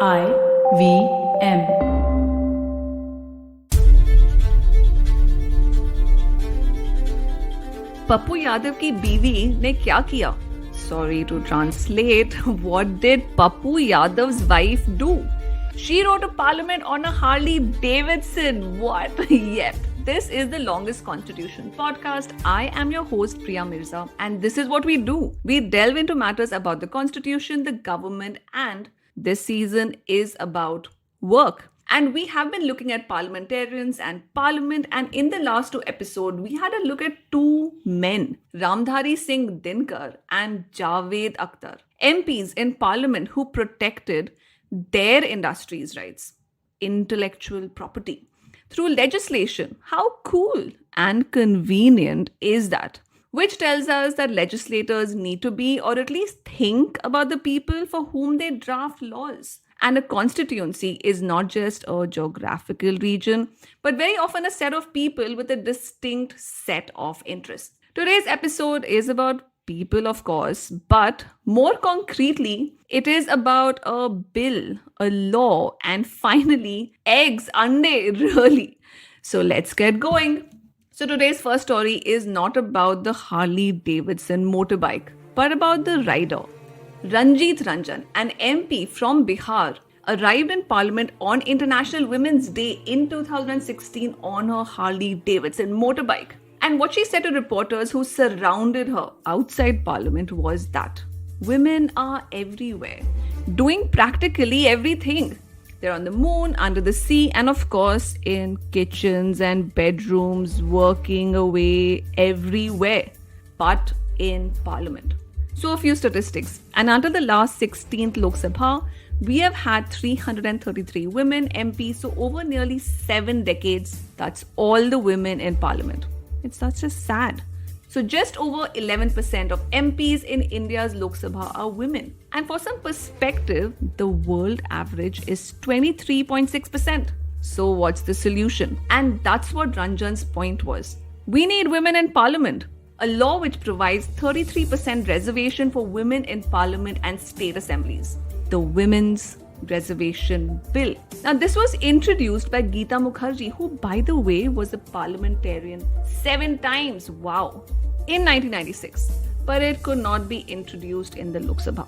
IVM. Pappu Yadav की बीवी ने क्या किया? Sorry to translate. What did Pappu Yadav's wife do? She rode to parliament on a Harley-Davidson. What? Yep. This is the longest constitution podcast. I am your host Priya Mirza, and this is what we do. We delve into matters about the constitution, the government, and this season is about work. And we have been looking at parliamentarians and parliament, and in the last two episodes, we had a look at two men, Ramdhari Singh Dinkar and Javed Akhtar, MPs in parliament who protected their industry's rights, intellectual property, through legislation. How cool and convenient is that? Which tells us that legislators need to be, or at least think about the people for whom they draft laws. And a constituency is not just a geographical region, but very often a set of people with a distinct set of interests. Today's episode is about people, of course, but more concretely, it is about a bill, a law, and finally, eggs, ande, really. So let's get going. So today's first story is not about the Harley-Davidson motorbike, but about the rider. Ranjit Ranjan, an MP from Bihar, arrived in Parliament on International Women's Day in 2016 on her Harley-Davidson motorbike. And what she said to reporters who surrounded her outside Parliament was that women are everywhere, doing practically everything. They're on the moon, under the sea, and of course in kitchens and bedrooms, working away everywhere, but in Parliament. So a few statistics. And until the last 16th Lok Sabha, we have had 333 women MPs. So over nearly 7 decades, that's all the women in Parliament. It's such a sad. So just over 11% of MPs in India's Lok Sabha are women. And for some perspective, the world average is 23.6%. So what's the solution? And that's what Ranjan's point was. We need women in Parliament. A law which provides 33% reservation for women in parliament and state assemblies. The Women's Reservation Bill. Now, this was introduced by Geeta Mukherjee, who, by the way, was a parliamentarian 7 times. Wow. In 1996. But it could not be introduced in the Lok Sabha.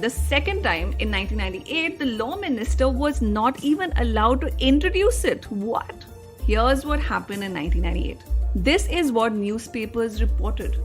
The second time, in 1998, the law minister was not even allowed to introduce it. What? Here's what happened in 1998. This is what newspapers reported.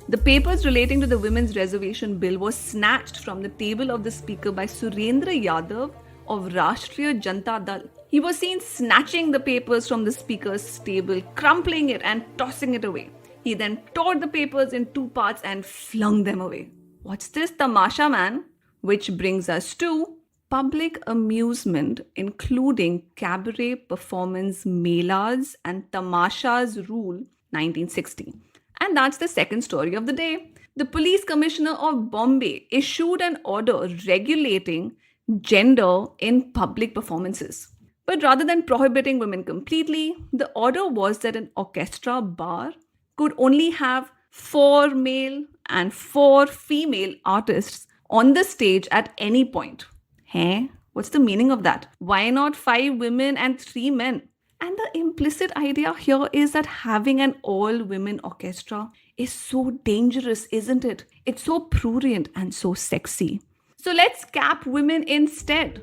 The papers relating to the Women's Reservation Bill was snatched from the table of the speaker by Surendra Yadav of Rashtriya Janata Dal. He was seen snatching the papers from the speaker's table, crumpling it and tossing it away. He then tore the papers in 2 parts and flung them away. What's this tamasha, man? Which brings us to public amusement, including cabaret performance melas and tamashas rule 1960. And that's the second story of the day. The police commissioner of Bombay issued an order regulating gender in public performances. But rather than prohibiting women completely, the order was that an orchestra bar could only have 4 male and 4 female artists on the stage at any point. Hey, what's the meaning of that? Why not 5 women and 3 men? And the implicit idea here is that having an all-women orchestra is so dangerous, isn't it? It's so prurient and so sexy. So let's cap women instead.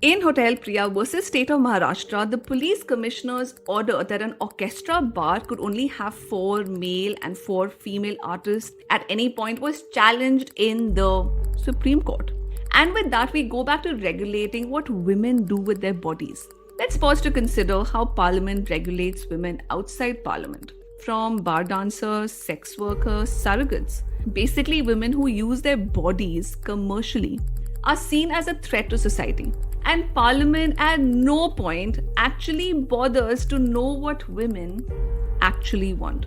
In Hotel Priya versus State of Maharashtra, the police commissioner's order that an orchestra bar could only have 4 male and 4 female artists at any point was challenged in the Supreme Court. And with that, we go back to regulating what women do with their bodies. Let's pause to consider how Parliament regulates women outside Parliament. From bar dancers, sex workers, surrogates. Basically, women who use their bodies commercially are seen as a threat to society. And Parliament at no point actually bothers to know what women actually want.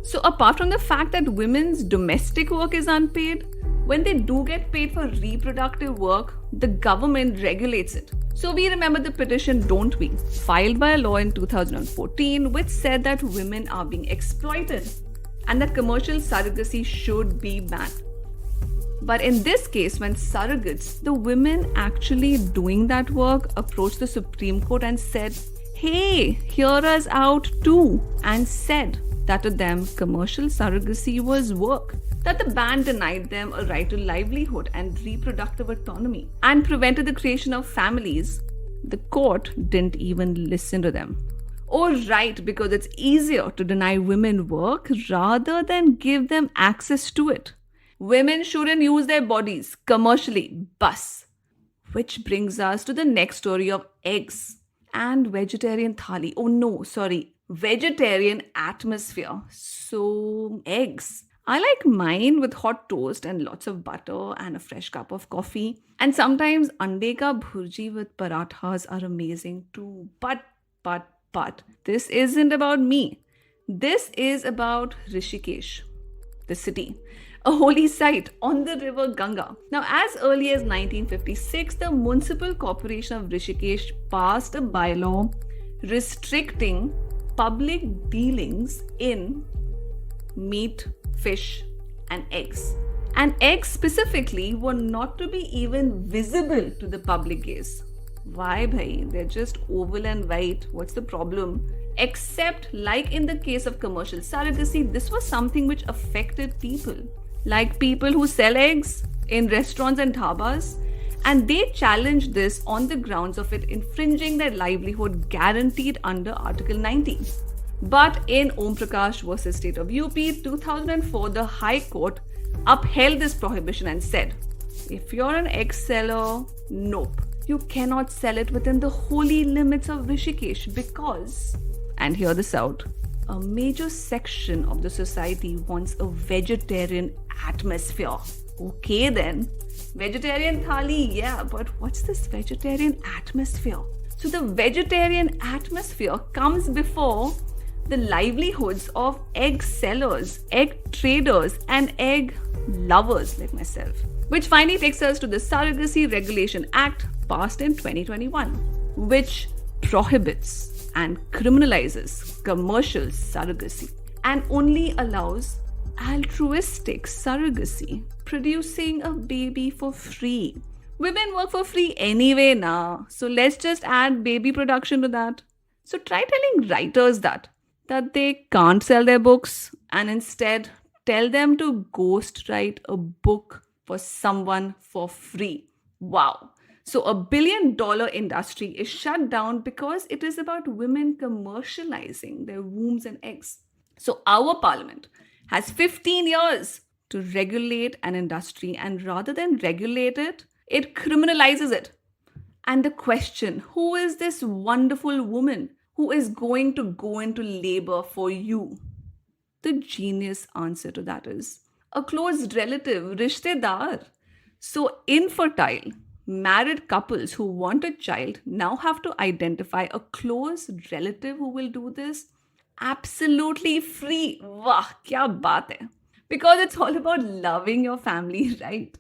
So apart from the fact that women's domestic work is unpaid, when they do get paid for reproductive work, the government regulates it. So we remember the petition Don't We, filed by a law in 2014, which said that women are being exploited and that commercial surrogacy should be banned. But in this case, when surrogates, the women actually doing that work, approached the Supreme Court and said, hey, hear us out too, and said that to them commercial surrogacy was work, that the ban denied them a right to livelihood and reproductive autonomy and prevented the creation of families, the court didn't even listen to them. Oh, right, because it's easier to deny women work rather than give them access to it. Women shouldn't use their bodies commercially, bus. Which brings us to the next story of eggs and vegetarian thali. Oh no, sorry, vegetarian atmosphere. So, eggs. I like mine with hot toast and lots of butter and a fresh cup of coffee. And sometimes ande ka bhurji with parathas are amazing too. But, this isn't about me. This is about Rishikesh, the city, a holy site on the river Ganga. Now, as early as 1956, the Municipal Corporation of Rishikesh passed a bylaw restricting public dealings in meat, fish, and eggs. And eggs specifically were not to be even visible to the public gaze. Why, bhai? They're just oval and white. What's the problem? Except, like in the case of commercial surrogacy, this was something which affected people. Like people who sell eggs in restaurants and dhabas. And they challenged this on the grounds of it infringing their livelihood guaranteed under Article 19. But in Om Prakash versus State of UP 2004, the High Court upheld this prohibition and said, if you're an egg seller, nope. You cannot sell it within the holy limits of Rishikesh because, and hear this out, a major section of the society wants a vegetarian atmosphere. Okay then, vegetarian thali, yeah, but what's this vegetarian atmosphere? So the vegetarian atmosphere comes before the livelihoods of egg sellers, egg traders, and egg lovers like myself. Which finally takes us to the Surrogacy Regulation Act passed in 2021, which prohibits and criminalizes commercial surrogacy and only allows altruistic surrogacy, producing a baby for free. Women work for free anyway now, so let's just add baby production to that. So try telling writers that they can't sell their books and instead tell them to ghostwrite a book for someone for free. Wow. So $1 billion industry is shut down because it is about women commercializing their wombs and eggs. So our parliament has 15 years to regulate an industry, and rather than regulate it, it criminalizes it. And the question, who is this wonderful woman who is going to go into labor for you? The genius answer to that is a close relative, rishtedar. So infertile, married couples who want a child now have to identify a close relative who will do this absolutely free. Wah, kya baat hai. Because it's all about loving your family, right?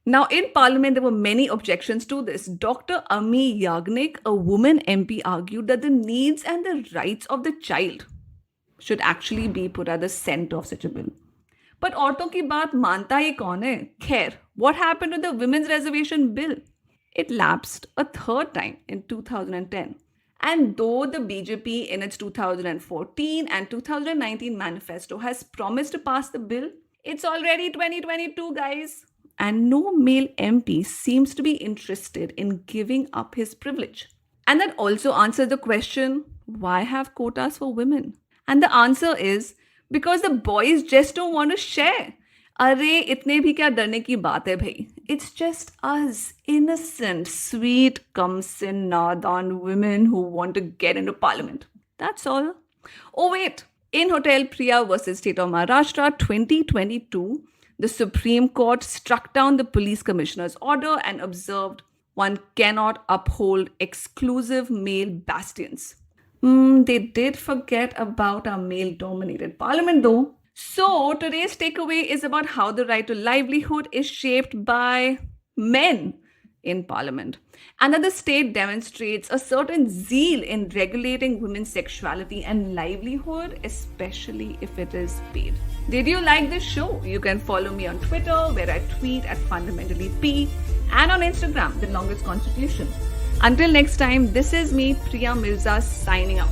Now, in Parliament, there were many objections to this. Dr. Ami Yagnik, a woman MP, argued that the needs and the rights of the child should actually be put at the center of such a bill. But औरतों की बात मानता ही कौन है? Khair, what happened to the Women's Reservation Bill? It lapsed a third time in 2010. And though the BJP in its 2014 and 2019 manifesto has promised to pass the bill, it's already 2022, guys. And no male MP seems to be interested in giving up his privilege. And that also answers the question, why have quotas for women? And the answer is, because the boys just don't want to share. Arey, itne bhi kya darne ki baat hai bhai. It's just us, innocent, sweet, kamsin, nadan women who want to get into parliament. That's all. Oh wait, in Hotel Priya versus State of Maharashtra 2022, the Supreme Court struck down the police commissioner's order and observed one cannot uphold exclusive male bastions. They did forget about our male-dominated parliament though. So today's takeaway is about how the right to livelihood is shaped by men in parliament, and that the state demonstrates a certain zeal in regulating women's sexuality and livelihood, especially if it is paid. Did you like this show? You can follow me on Twitter, where I tweet at fundamentally_p, and on Instagram, The Longest Constitution. Until next time, this is me, Priya Mirza, signing out.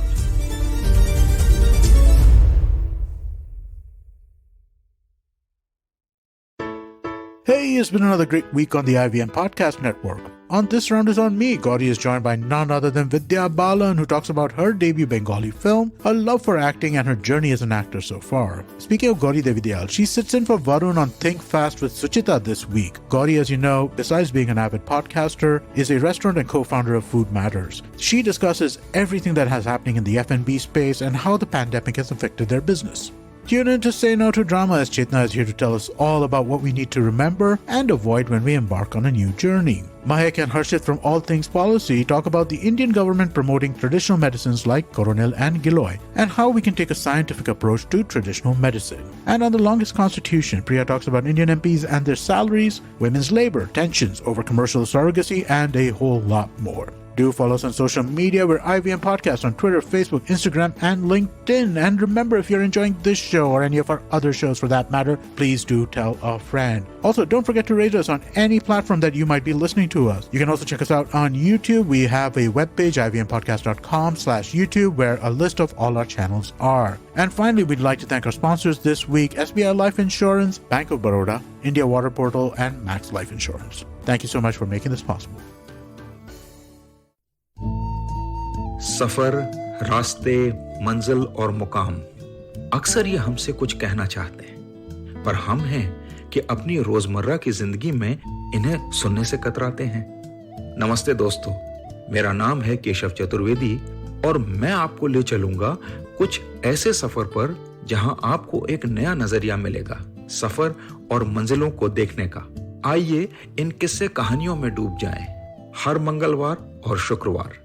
Hey, it's been another great week on the IVM Podcast Network. On This Round is on Me, Gauri is joined by none other than Vidya Balan, who talks about her debut Bengali film, her love for acting, and her journey as an actor so far. Speaking of Gauri Devidayal, she sits in for Varun on Think Fast with Suchita this week. Gauri, as you know, besides being an avid podcaster, is a restaurant and co-founder of Food Matters. She discusses everything that has happening in the F&B space and how the pandemic has affected their business. Tune in to Say No to Drama, as Chetna is here to tell us all about what we need to remember and avoid when we embark on a new journey. Mahek and Harshit from All Things Policy talk about the Indian government promoting traditional medicines like Coronel and Giloy, and how we can take a scientific approach to traditional medicine. And on The Longest Constitution, Priya talks about Indian MPs and their salaries, women's labor, tensions over commercial surrogacy, and a whole lot more. Do follow us on social media. We're IVM Podcast on Twitter, Facebook, Instagram, and LinkedIn. And remember, if you're enjoying this show or any of our other shows for that matter, please do tell a friend. Also, don't forget to rate us on any platform that you might be listening to us. You can also check us out on YouTube. We have a webpage, ivmpodcast.com/YouTube, where a list of all our channels are. And finally, we'd like to thank our sponsors this week, SBI Life Insurance, Bank of Baroda, India Water Portal, and Max Life Insurance. Thank you so much for making this possible. सफर, रास्ते, मंजिल और मुकाम अक्सर ये हमसे कुछ कहना चाहते हैं, पर हम हैं कि अपनी रोजमर्रा की जिंदगी में इन्हें सुनने से कतराते हैं। नमस्ते दोस्तों, मेरा नाम है केशव चतुर्वेदी और मैं आपको ले चलूंगा कुछ ऐसे सफर पर जहां आपको एक नया नजरिया मिलेगा सफर और मंजिलों को देखने का। आइए इन किस्से कहानियों में डूब जाएं। हर मंगलवार और शुक्रवार